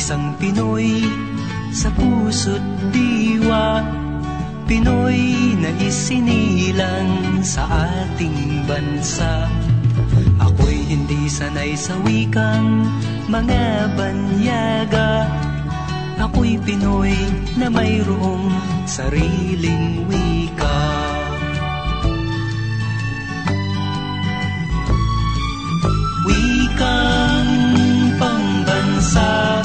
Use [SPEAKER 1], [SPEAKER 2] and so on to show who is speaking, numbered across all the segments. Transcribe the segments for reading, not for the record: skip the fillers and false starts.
[SPEAKER 1] isang Pinoy sa puso't diwa, Pinoy na isinilang sa ating bansa. Ako'y hindi sanay sa wikang mga banyaga, ako'y Pinoy na mayroong sariling wika. Wikang pambansa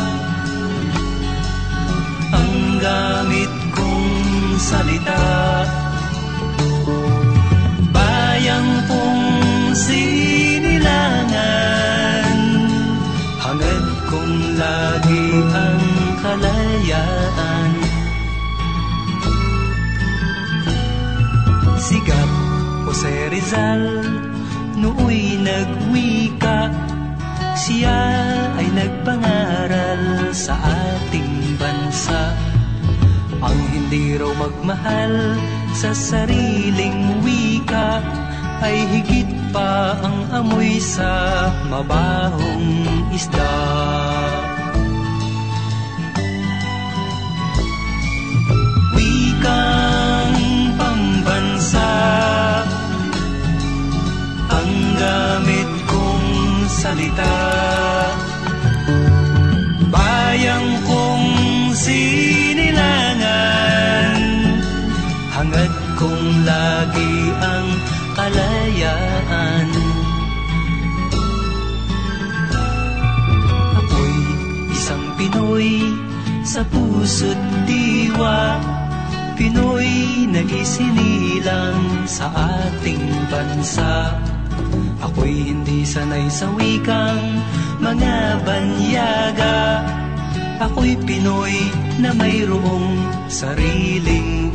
[SPEAKER 1] ang gamit kong salita, bayang kong sinilangan, hangad kong lagi ang kalayaan. Sigat Jose Rizal nooy nagwika, siya ay nagpangaral sa ating bansa. Ang hindi raw magmahal sa sariling wika ay higit pa ang amoy sa mabahong isda. Wikang pambansa ang gamit kong salita, bayang kong sinilangan, hangad kong lagi ang kalayaan. Ako'y isang Pinoy sa puso't diwa, Pinoy na isinilang sa ating bansa. Ako'y hindi sanay sa wikang mga banyaga, ako'y Pinoy na mayroong sariling